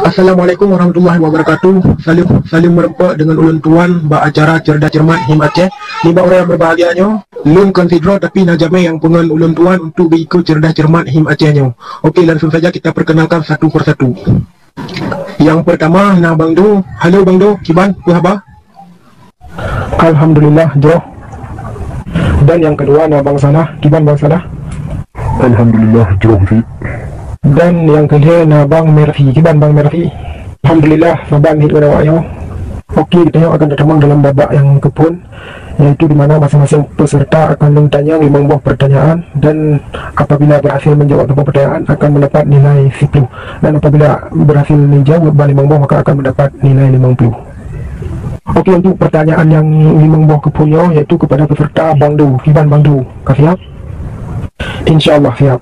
Assalamualaikum warahmatullahi wabarakatuh. Salim merempak dengan ulun tuan ba acara cerdas cermat Him Aceh. Lima orang yang berbahagianyo lun consider tapi najame yang pengen ulun tuan untuk berikut cerdas cermat Him Acehnya. Okey, langsung saja kita perkenalkan satu persatu. Yang pertama, nah Bang Do. Halo Bang Do, Kiban, apa khabar? Alhamdulillah, Jo. Dan yang kedua, nah Bang Salah, Kiban Bang Salah. Alhamdulillah, Jo. Dan yang ketiga, nah Bang Merfi, Kiban Bang Merfi. Alhamdulillah, saban hidup awaknya. Okey, kita akan bertemu dalam babak yang kepun, yaitu di mana masing-masing peserta akan bertanya 5 buah pertanyaan, dan apabila berhasil menjawab 5 pertanyaan akan mendapat nilai 10, dan apabila berhasil menjawab 5 buah maka akan mendapat nilai 50. Okey, untuk pertanyaan yang 5 buah kepunnya yaitu kepada peserta Bang Do, Kiban Bang Do. Kau siap? InsyaAllah siap.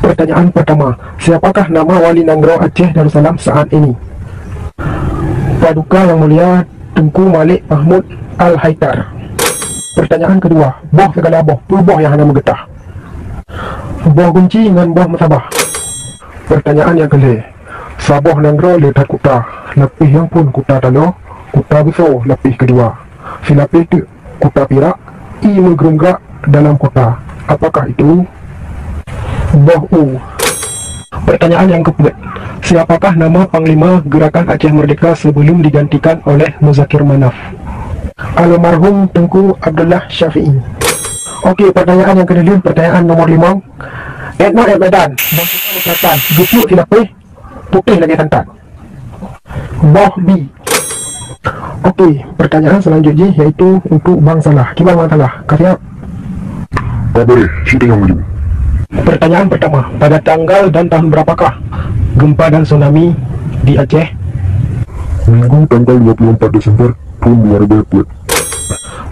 Pertanyaan pertama, siapakah nama Wali Nanggro Aceh Darussalam saat ini? Paduka Yang Mulia Tengku Malik Mahmud Al-Haidar. Pertanyaan kedua, boh segala boh, boh yang hanya menggetah. Boh kunci dengan boh masabah. Pertanyaan yang kedua, Saboh Nanggro letak kuta, lapih yang pun kuta talo, kuta besar lapih kedua. Si lapih itu kuta pirak, i menggerak dalam kota. Apakah itu? Boh U. Pertanyaan yang keempat, siapakah nama Panglima Gerakan Aceh Merdeka sebelum digantikan oleh Muzakir Manaf? Almarhum Tengku Abdullah Syafi'i. Okey, pertanyaan yang kedua, pertanyaan nomor 5. Etno Medan, Bangsa Selatan, Gupuk Silapih, Putih lagi santan. Boh B. Okey, pertanyaan selanjutnya yaitu untuk Bang Salah. Kiban Bang Salah, kasih. Tak boleh, cerita yang maju. Pertanyaan pertama, pada tanggal dan tahun berapakah gempa dan tsunami di Aceh? Minggu tanggal 24 Desember tahun 2020.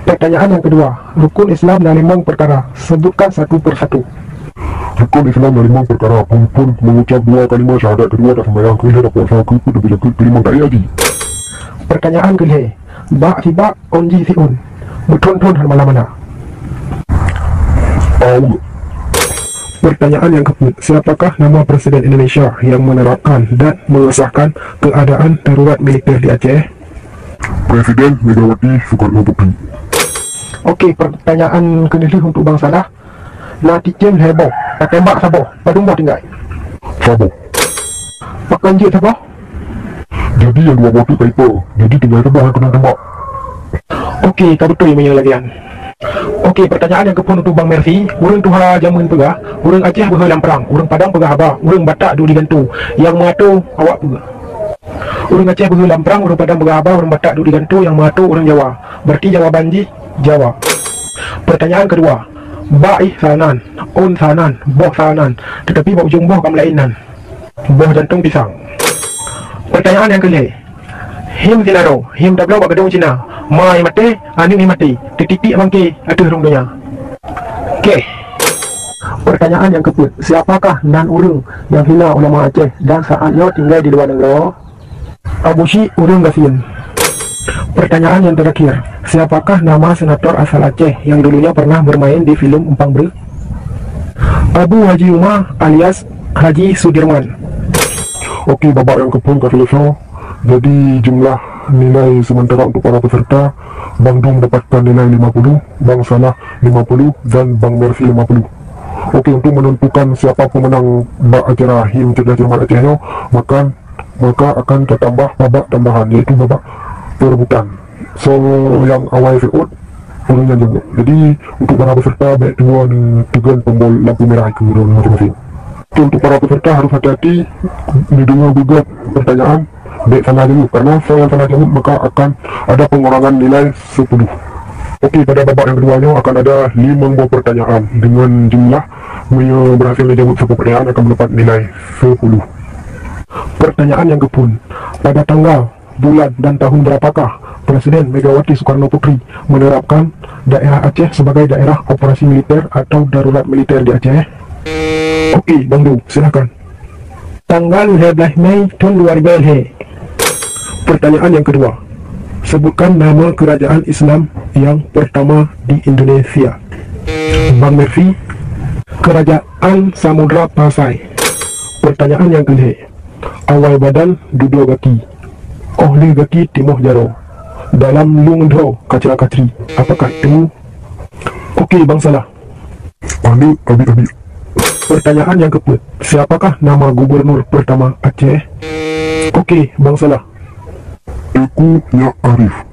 Pertanyaan yang kedua, rukun Islam dan 5 perkara, sebutkan satu persatu. Rukun Islam dan 5 perkara, pun mengucap 2 kalimah syahadat, kedua tak sembahyang, kelima tak puasa, kelima tak haji. Pertanyaan kedua, bak si bak, onji si on, beton-ton hal mana-mana. Pertanyaan yang keempat, siapakah nama Presiden Indonesia yang menerapkan dan mengesahkan keadaan darurat militer di Aceh? Presiden Megawati Soekarno Putri. Okey, pertanyaan kedua untuk Bang Salah. Natijen heboh, tembak saboh, padumboh tinggal. Saboh. Pakan je saboh. Jadi yang 2 batu paper, jadi tinggal tebak yang kena tembak. Okey, kau betul yang lagian. Okey, pertanyaan yang kepun untuk Bang Merfi. Urang tuha jamun pegah, urang Aceh berhalang perang, urang Padang pegah habah, urang Batak duduk digantung. Yang mengatur awak pegah. Urang Aceh berhalang perang, urang Padang pegah habah, urang Batak duduk digantung. Yang mengatur urang Jawa. Berarti jawaban ji Jawa. Pertanyaan kedua, Baih sanan, on sanan, boh sanan, tetapi bau ujung boh kamlainan. Boh jantung pisang. Pertanyaan yang kelima, Him Sinaro, Him Tablau Bak Gedung Cina, Mai mati, Aning mati, titik mangki, aduh rung dunia. Okey. Pertanyaan yang keempat, siapakah nan urang yang hina ulama Aceh dan saatnya tinggal di luar negara? Abu Syi urang Gasin. Pertanyaan yang terakhir, siapakah nama senator asal Aceh yang dulunya pernah bermain di filem Empang Bre? Abu Haji Umar alias Haji Sudirman. Okey, babak yang kepun kat selesai. Jadi jumlah nilai sementara untuk para peserta, Bang Do mendapatkan nilai 50, Bang Salah 50 dan Bang Merfi 50. Okey, untuk menentukan siapa pemenang acara Him Cerdas Cermat Acehnya, maka akan tertambah babak tambahan, iaitu babak perebutan. So yang awal ikut orang yang jenguk. Jadi untuk para peserta baik dua ni tegan tombol lampu merah itu masing-masing. Untuk para peserta harus hati-hati didengar juga pertanyaan baik sana dulu, karena saya yang sana jawab maka akan ada pengurangan nilai 10. Okey, pada babak yang keduanya akan ada 5 buah pertanyaan dengan jumlah yang berhasil menjawab 10 pertanyaan akan mendapat nilai 10. Pertanyaan yang kepun, pada tanggal, bulan dan tahun berapakah Presiden Megawati Soekarno Putri menerapkan daerah Aceh sebagai daerah operasi militer atau darurat militer di Aceh? Okey, Bang Do, silakan. Tanggal 12 Mei tahun 2000. Pertanyaan yang kedua, sebutkan nama kerajaan Islam yang pertama di Indonesia. Bang Merfi, Kerajaan Samudra Pasai. Pertanyaan yang kedua, Awal badan dua kaki. Oleh kaki timoh jaro. Dalam lung do kacra kacri. Apakah itu? Okey, Bang Salah. Anu, abi. Pertanyaan yang keempat. Siapakah nama gubernur pertama Aceh? Okey, Bang Salah. Aku Nya Arif.